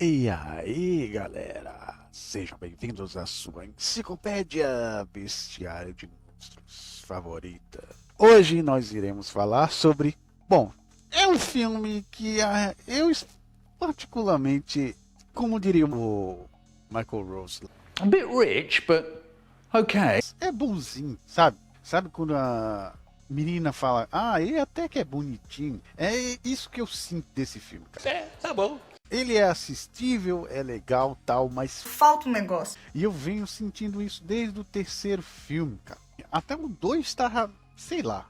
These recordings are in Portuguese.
E aí, galera, sejam bem-vindos à sua enciclopédia bestiária de monstros favorita. Hoje nós iremos falar sobre, é um filme que eu particularmente, como diria o Michael Rose, A bit rich, but okay. é bonzinho, sabe? Sabe quando a menina fala, ele até que é bonitinho? É isso que eu sinto desse filme, cara. Tá bom. Ele é assistível, é legal, tal, mas Falta um negócio. e eu venho sentindo isso desde o terceiro filme, cara. Até o 2 tava, sei lá,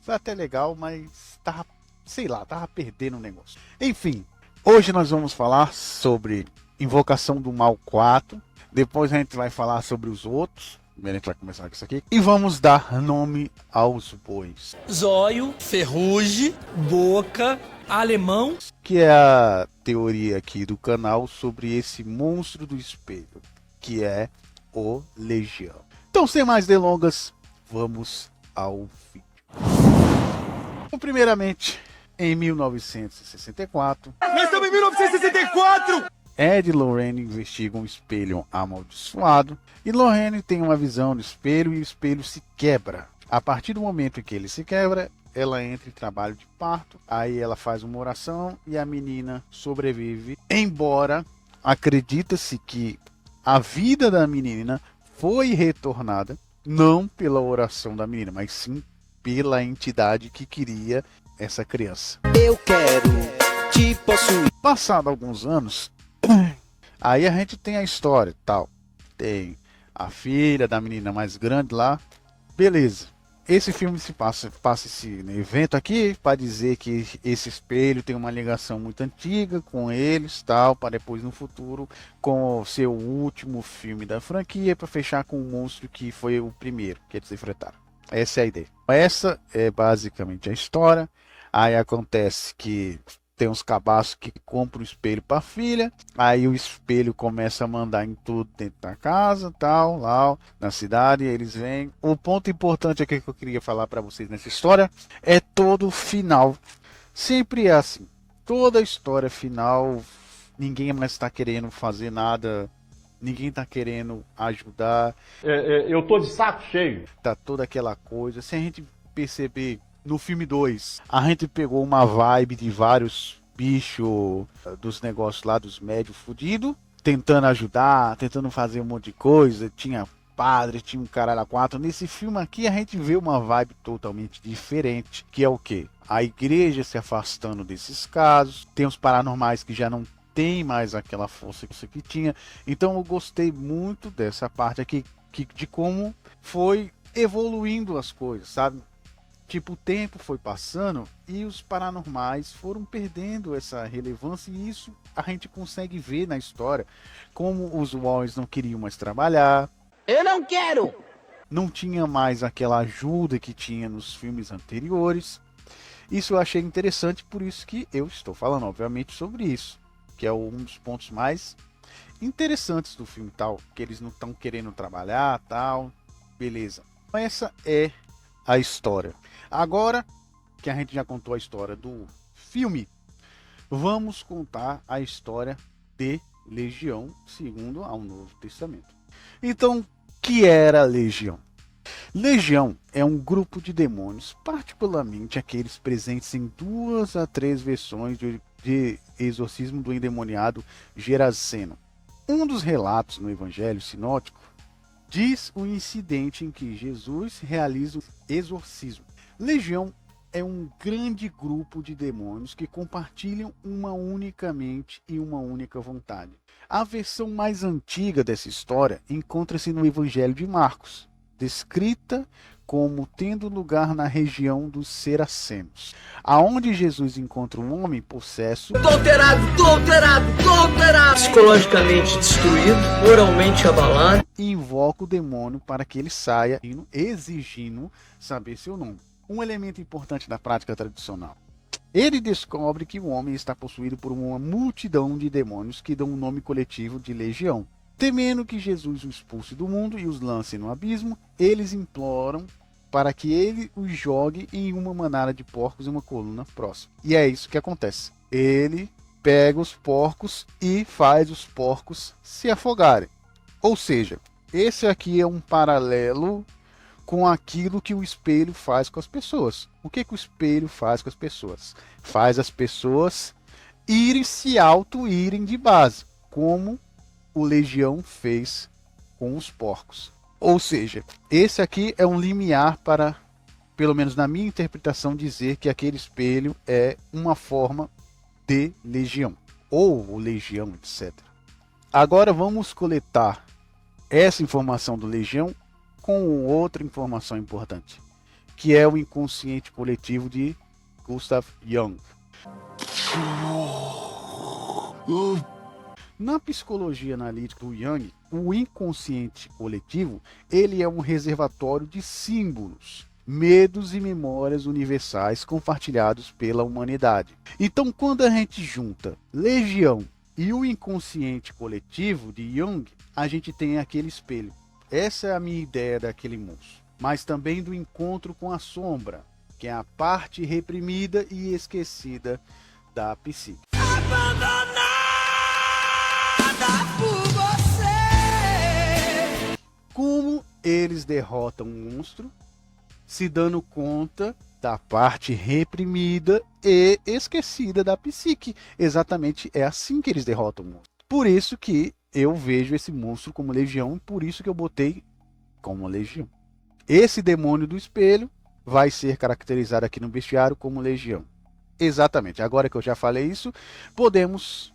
foi até legal, mas tava, sei lá, tava perdendo o negócio. Enfim, hoje nós vamos falar sobre Invocação do Mal 4. Depois a gente vai falar sobre os outros. Primeiro a gente vai começar com isso aqui. E vamos dar nome aos bois. Zóio, ferrugem, boca, alemão. Que é a teoria aqui do canal sobre esse monstro do espelho, que é o Legião. Então, sem mais delongas, vamos ao vídeo. Então, primeiramente, em 1964, Nós estamos em 1964! Ed e Lorraine investigam um espelho amaldiçoado e Lorraine tem uma visão do espelho e o espelho se quebra. A partir do momento em que ele se quebra, ela entra em trabalho de parto, aí ela faz uma oração e a menina sobrevive, embora acredita-se que a vida da menina foi retornada, não pela oração da menina, mas sim pela entidade que queria essa criança. Eu quero te possuir. Passado alguns anos, aí a gente tem a história e tal. Tem a filha da menina mais grande lá, beleza. Esse filme se passa esse evento aqui para dizer que esse espelho tem uma ligação muito antiga com eles, tal, para depois no futuro com ser o último filme da franquia para fechar com o monstro que foi o primeiro que eles enfrentaram. Essa é a ideia. Essa é basicamente a história. Aí acontece que tem uns cabaços que compram o espelho para a filha, aí o espelho começa a mandar em tudo dentro da casa, tal, lá na cidade, eles vêm. O ponto importante aqui que eu queria falar para vocês nessa história é todo o final. Sempre é assim, toda a história final, ninguém mais está querendo fazer nada, ninguém está querendo ajudar. Eu tô de saco cheio. Tá toda aquela coisa, se a gente perceber. No filme 2, a gente pegou uma vibe de vários bichos dos negócios lá, dos médios fudidos, tentando ajudar, tentando fazer um monte de coisa. Tinha padre, tinha um caralho a quatro. Nesse filme aqui a gente vê uma vibe totalmente diferente, que é o quê? A igreja se afastando desses casos, tem os paranormais que já não tem mais aquela força que tinha. Então eu gostei muito dessa parte aqui, de como foi evoluindo as coisas, sabe? Tipo, o tempo foi passando e os paranormais foram perdendo essa relevância, e isso a gente consegue ver na história, como os Warrens não queriam mais trabalhar. Eu não quero! Não tinha mais aquela ajuda que tinha nos filmes anteriores. Isso eu achei interessante, por isso que eu estou falando, obviamente, sobre isso, que é um dos pontos mais interessantes do filme, tal, que eles não estão querendo trabalhar, tal, beleza. Essa é a história. Agora que a gente já contou a história do filme, vamos contar a história de Legião segundo ao Novo Testamento. Então, que era Legião? Legião é um grupo de demônios, particularmente aqueles presentes em 2 a 3 versões de exorcismo do endemoniado Geraseno. Um dos relatos no Evangelho Sinótico diz o incidente em que Jesus realiza o exorcismo. Legião é um grande grupo de demônios que compartilham uma única mente e uma única vontade. A versão mais antiga dessa história encontra-se no Evangelho de Marcos, descrita como tendo lugar na região dos Seracenos, aonde Jesus encontra um homem possesso, Tô alterado. Psicologicamente destruído, moralmente abalado. e invoca o demônio para que ele saia, exigindo saber seu nome. Um elemento importante da prática tradicional. Ele descobre que o homem está possuído por uma multidão de demônios que dão um nome coletivo de legião. Temendo que Jesus o expulse do mundo e os lance no abismo, eles imploram para que ele os jogue em uma manada de porcos em uma coluna próxima. E é isso que acontece. Ele pega os porcos e faz os porcos se afogarem. Ou seja, esse aqui é um paralelo com aquilo que o espelho faz com as pessoas. O que o espelho faz com as pessoas? Faz as pessoas se auto-irem de base, como o Legião fez com os porcos. Ou seja, esse aqui é um limiar para, pelo menos na minha interpretação, dizer que aquele espelho é uma forma de Legião, ou o Legião, etc. Agora vamos coletar essa informação do Legião com outra informação importante, que é o inconsciente coletivo de Gustav Jung. Na psicologia analítica do Jung, o inconsciente coletivo ele é um reservatório de símbolos, medos e memórias universais compartilhados pela humanidade. Então, quando a gente junta Legião e o inconsciente coletivo de Jung, a gente tem aquele espelho. Essa é a minha ideia daquele monstro. Mas também do encontro com a sombra, que é a parte reprimida e esquecida da psique. Abandonada por você. Como eles derrotam o monstro, se dando conta da parte reprimida e esquecida da psique. Exatamente é assim que eles derrotam o monstro. Por isso que eu vejo esse monstro como Legião, e por isso que eu botei como Legião. Esse demônio do espelho vai ser caracterizado aqui no bestiário como Legião. Exatamente, agora que eu já falei isso, podemos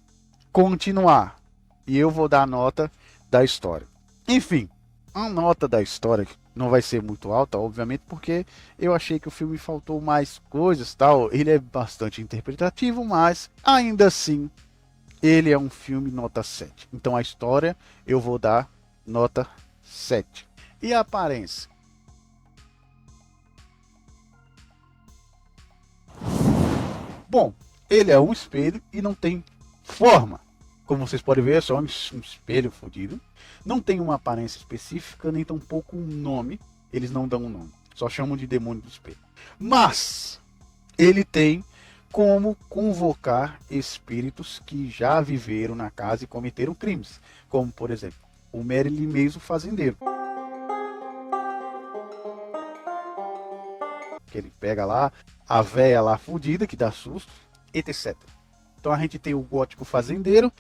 continuar. E eu vou dar a nota da história. Enfim, a nota da história não vai ser muito alta, obviamente, porque eu achei que o filme faltou mais coisas, tal. Ele é bastante interpretativo, mas ainda assim ele é um filme nota 7. Então a história eu vou dar nota 7. E a aparência? Bom, ele é um espelho e não tem forma. Como vocês podem ver, é só um espelho fodido. Não tem uma aparência específica, nem tampouco um nome. Eles não dão um nome. Só chamam de demônio do espelho. Mas ele tem como convocar espíritos que já viveram na casa e cometeram crimes. Como, por exemplo, o Merlin Mason, o fazendeiro. Que ele pega lá a véia lá fodida, que dá susto, etc. Então a gente tem o gótico fazendeiro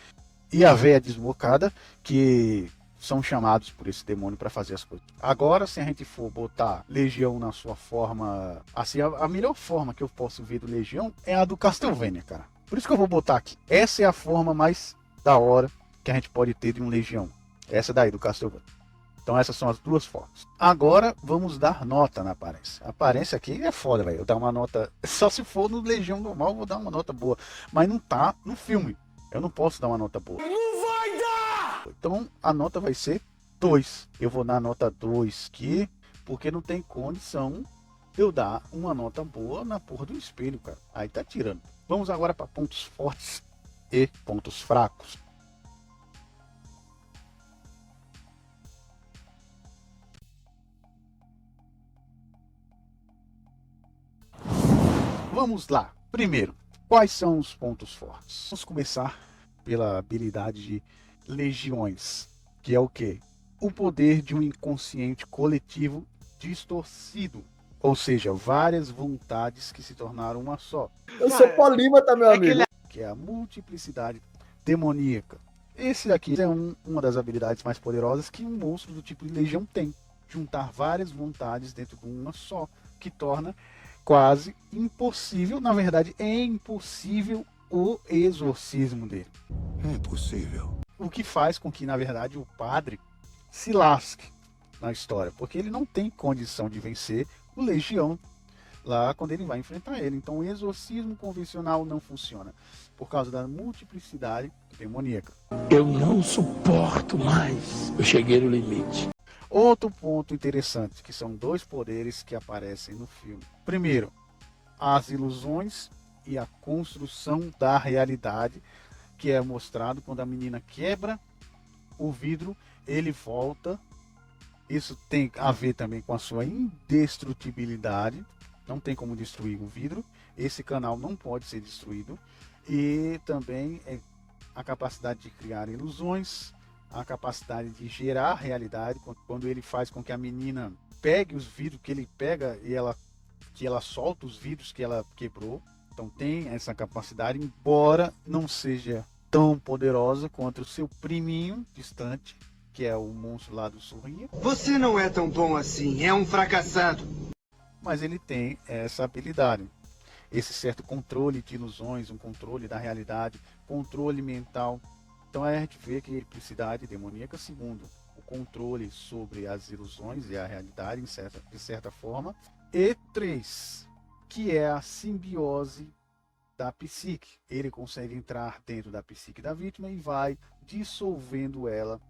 e a véia desbocada, que são chamados por esse demônio para fazer as coisas. Agora, se a gente for botar Legião na sua forma, assim, a melhor forma que eu posso ver do Legião é a do Castlevania, cara. Por isso que eu vou botar aqui. Essa é a forma mais da hora que a gente pode ter de um Legião. Essa daí, do Castlevania. Então essas são as duas formas. Agora vamos dar nota na aparência. A aparência aqui é foda, velho. Eu dar uma nota, só se for no Legião normal eu vou dar uma nota boa, mas não tá no filme. Eu não posso dar uma nota boa. Não vai dar! Então a nota vai ser 2. Eu vou dar nota 2 aqui, porque não tem condição de eu dar uma nota boa na porra do espelho, cara. Aí tá tirando. Vamos agora para pontos fortes e pontos fracos. Vamos lá. Primeiro, quais são os pontos fortes? Vamos começar pela habilidade de Legiões, que é o quê? O poder de um inconsciente coletivo distorcido, ou seja, várias vontades que se tornaram uma só. Eu sou polímata, meu amigo. Que é a multiplicidade demoníaca. Esse aqui é uma das habilidades mais poderosas que um monstro do tipo de Legião tem. Juntar várias vontades dentro de uma só, que torna quase impossível, na verdade é impossível o exorcismo dele. É impossível. O que faz com que, na verdade, o padre se lasque na história, porque ele não tem condição de vencer o Legião lá quando ele vai enfrentar ele. Então o exorcismo convencional não funciona, por causa da multiplicidade demoníaca. Eu não suporto mais. Eu cheguei no limite. Outro ponto interessante, que são dois poderes que aparecem no filme. Primeiro, as ilusões e a construção da realidade, que é mostrado quando a menina quebra o vidro, ele volta. Isso tem a ver também com a sua indestrutibilidade. Não tem como destruir o vidro. Esse canal não pode ser destruído. E também a capacidade de criar ilusões, a capacidade de gerar realidade, quando ele faz com que a menina pegue os vidros que ele pega e que ela solta os vidros que ela quebrou. Então tem essa capacidade, embora não seja tão poderosa quanto o seu priminho distante, que é o monstro lá do Sorria. Você não é tão bom assim, é um fracassado. Mas ele tem essa habilidade, esse certo controle de ilusões, um controle da realidade, controle mental. Então a gente vê que a electricidade demoníaca, segundo o controle sobre as ilusões e a realidade, de certa forma. E 3, que é a simbiose da psique. Ele consegue entrar dentro da psique da vítima e vai dissolvendo ela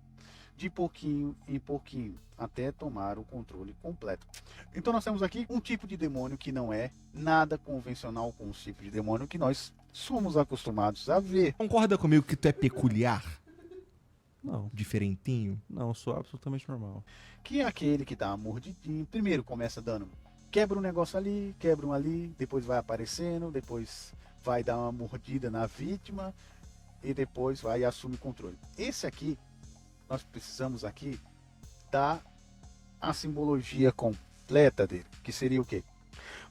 de pouquinho em pouquinho, até tomar o controle completo. Então nós temos aqui um tipo de demônio que não é nada convencional com os tipos de demônio que nós somos acostumados a ver. Concorda comigo que tu é peculiar? Não. Diferentinho? Não, sou absolutamente normal. Que é aquele que dá uma mordidinha. Primeiro começa dando, quebra um negócio ali, quebra um ali, depois vai aparecendo, depois vai dar uma mordida na vítima e depois vai e assume o controle. Esse aqui, nós precisamos aqui dar a simbologia completa dele, que seria o quê?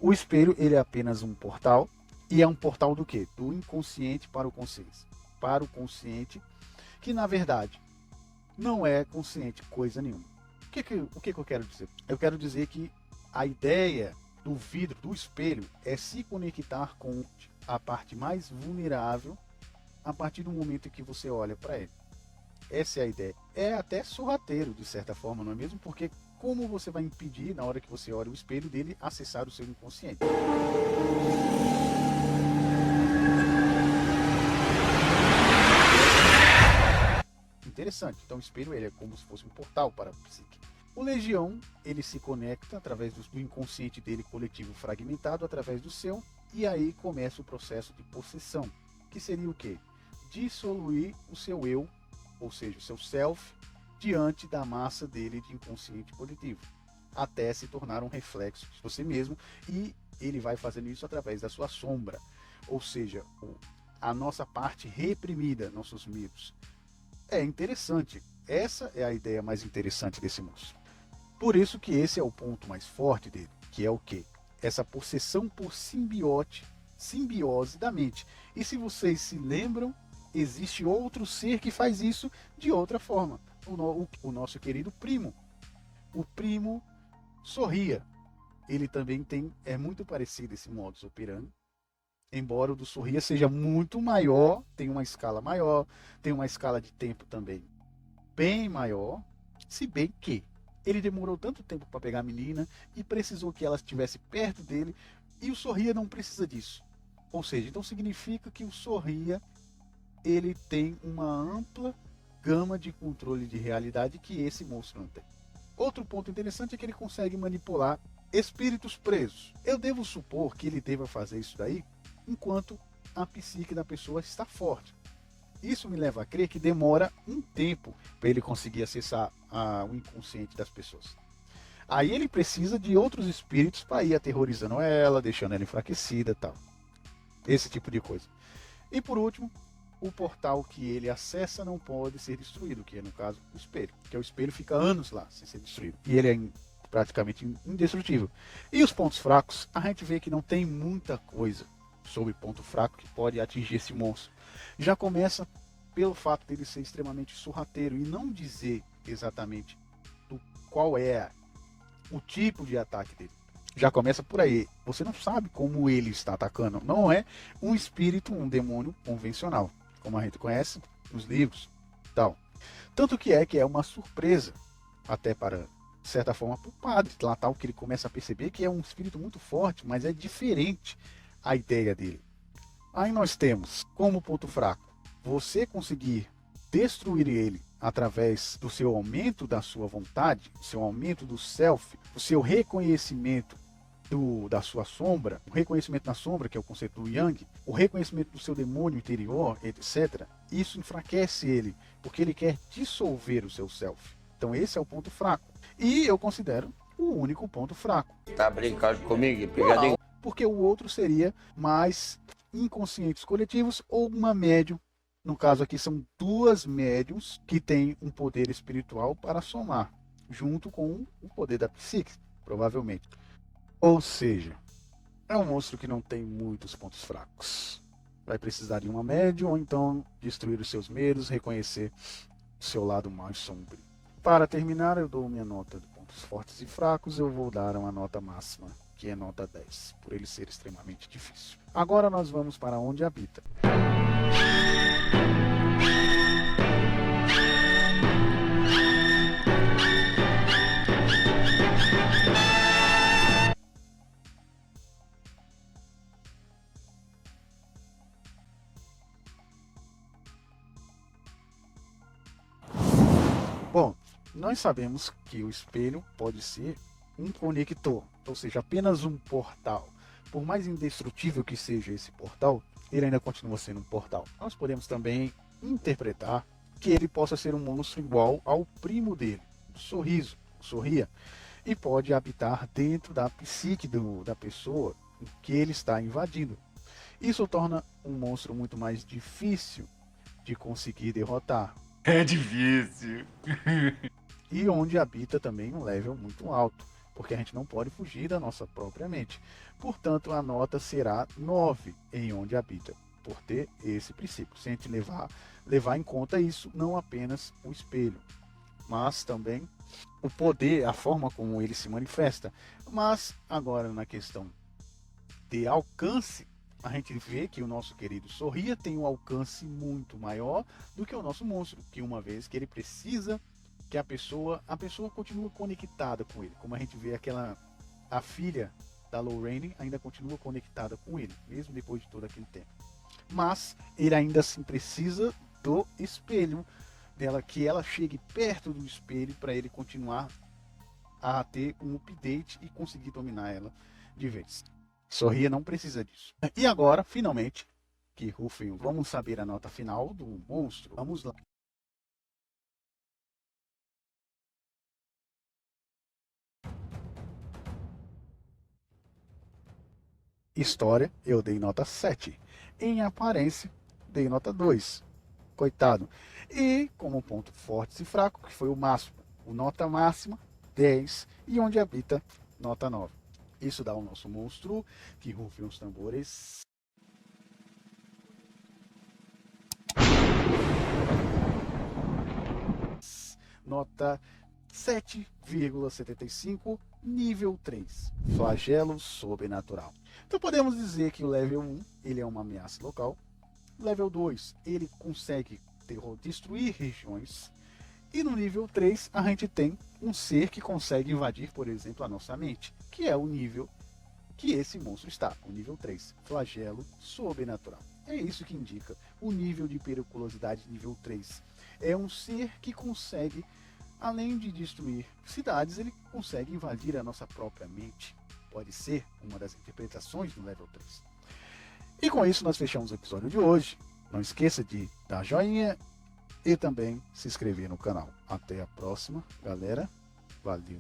O espelho, ele é apenas um portal, e é um portal do quê? Do inconsciente para o consciente. Para o consciente, que na verdade não é consciente coisa nenhuma. O que eu quero dizer? Eu quero dizer que a ideia do vidro, do espelho, é se conectar com a parte mais vulnerável a partir do momento em que você olha para ele. Essa é a ideia. É até sorrateiro, de certa forma, não é mesmo? Porque como você vai impedir, na hora que você olha o espelho, dele acessar o seu inconsciente? Interessante. Então o espelho, ele é como se fosse um portal para a psique. O Legião, ele se conecta através do inconsciente dele coletivo fragmentado, através do seu, e aí começa o processo de possessão, que seria o quê? Dissoluir o seu eu, ou seja, o seu self, diante da massa dele de inconsciente coletivo, até se tornar um reflexo de você mesmo, e ele vai fazendo isso através da sua sombra, ou seja, a nossa parte reprimida, nossos medos. É interessante, essa é a ideia mais interessante desse monstro. Por isso que esse é o ponto mais forte dele, que é o quê? Essa possessão por simbiose da mente. E se vocês se lembram, existe outro ser que faz isso de outra forma. O nosso querido primo. O primo Sorria. Ele também é muito parecido esse modus operandi. Embora o do Sorria seja muito maior, tem uma escala maior, tem uma escala de tempo também bem maior, se bem que ele demorou tanto tempo para pegar a menina e precisou que ela estivesse perto dele, e o Sorria não precisa disso. Ou seja, então significa que o Sorria, ele tem uma ampla gama de controle de realidade que esse monstro não tem. Outro ponto interessante é que ele consegue manipular espíritos presos. Eu devo supor que ele deva fazer isso daí enquanto a psique da pessoa está forte. Isso me leva a crer que demora um tempo para ele conseguir acessar o inconsciente das pessoas. Aí ele precisa de outros espíritos para ir aterrorizando ela, deixando ela enfraquecida e tal. Esse tipo de coisa. E por último, o portal que ele acessa não pode ser destruído, que é no caso o espelho. Que o espelho fica anos lá sem ser destruído. E ele é praticamente indestrutível. E os pontos fracos, a gente vê que não tem muita coisa sobre ponto fraco que pode atingir esse monstro. Já começa pelo fato dele ser extremamente sorrateiro e não dizer exatamente qual é o tipo de ataque dele. Já começa por aí. Você não sabe como ele está atacando. Não é um espírito, um demônio convencional, como a gente conhece nos livros, tal. Tanto que é uma surpresa até para, de certa forma, para o padre lá, tal, que ele começa a perceber que é um espírito muito forte, mas é diferente a ideia dele. Aí nós temos como ponto fraco você conseguir destruir ele através do seu aumento da sua vontade, do seu aumento do self, o seu reconhecimento da sua sombra, o reconhecimento da sombra, que é o conceito do Yang, o reconhecimento do seu demônio interior, etc. Isso enfraquece ele, porque ele quer dissolver o seu self. Então esse é o ponto fraco. E eu considero o único ponto fraco. Tá brincando comigo, pegadinho? Porque o outro seria mais inconscientes coletivos ou uma médium. No caso aqui são duas médiums que têm um poder espiritual para somar, junto com o poder da psique, provavelmente. Ou seja, é um monstro que não tem muitos pontos fracos. Vai precisar de uma médium ou então destruir os seus medos, reconhecer o seu lado mais sombrio. Para terminar, eu dou minha nota de pontos fortes e fracos. Eu vou dar uma nota máxima, que é nota 10, por ele ser extremamente difícil. Agora nós vamos para onde habita. Bom, nós sabemos que o espelho pode ser um conector, ou seja, apenas um portal. Por mais indestrutível que seja esse portal, ele ainda continua sendo um portal. Nós podemos também interpretar que ele possa ser um monstro igual ao primo dele, o Sorria, e pode habitar dentro da psique da pessoa que ele está invadindo. Isso torna um monstro muito mais difícil de conseguir derrotar. É difícil. E onde habita também um level muito alto, porque a gente não pode fugir da nossa própria mente. Portanto, a nota será 9 em onde habita, por ter esse princípio. Se a gente levar em conta isso, não apenas o espelho, mas também o poder, a forma como ele se manifesta. Mas agora na questão de alcance, a gente vê que o nosso querido Sorria tem um alcance muito maior do que o nosso monstro, que uma vez que ele precisa que a pessoa continue conectada com ele, como a gente vê a filha da Lorraine ainda continua conectada com ele, mesmo depois de todo aquele tempo. Mas ele ainda assim precisa do espelho dela, que ela chegue perto do espelho para ele continuar a ter um update e conseguir dominar ela de vez. Sorria não precisa disso. E agora, finalmente, que rufem, vamos saber a nota final do monstro. Vamos lá. História, eu dei nota 7. Em aparência, dei nota 2. Coitado. E como ponto forte e fraco, que foi o máximo, o nota máxima, 10. E onde habita, nota 9. Isso dá o nosso monstro, que rufem os tambores. Nota 7,75, nível 3, flagelo sobrenatural. Então podemos dizer que o level 1 ele é uma ameaça local. Level 2 ele consegue destruir regiões. E no nível 3 a gente tem um ser que consegue invadir, por exemplo, a nossa mente, que é o nível que esse monstro está, o nível 3, flagelo sobrenatural. É isso que indica o nível de periculosidade nível 3. É um ser que consegue, além de destruir cidades, ele consegue invadir a nossa própria mente. Pode ser uma das interpretações do level 3. E com isso nós fechamos o episódio de hoje. Não esqueça de dar joinha e também se inscrever no canal. Até a próxima, galera. Valeu!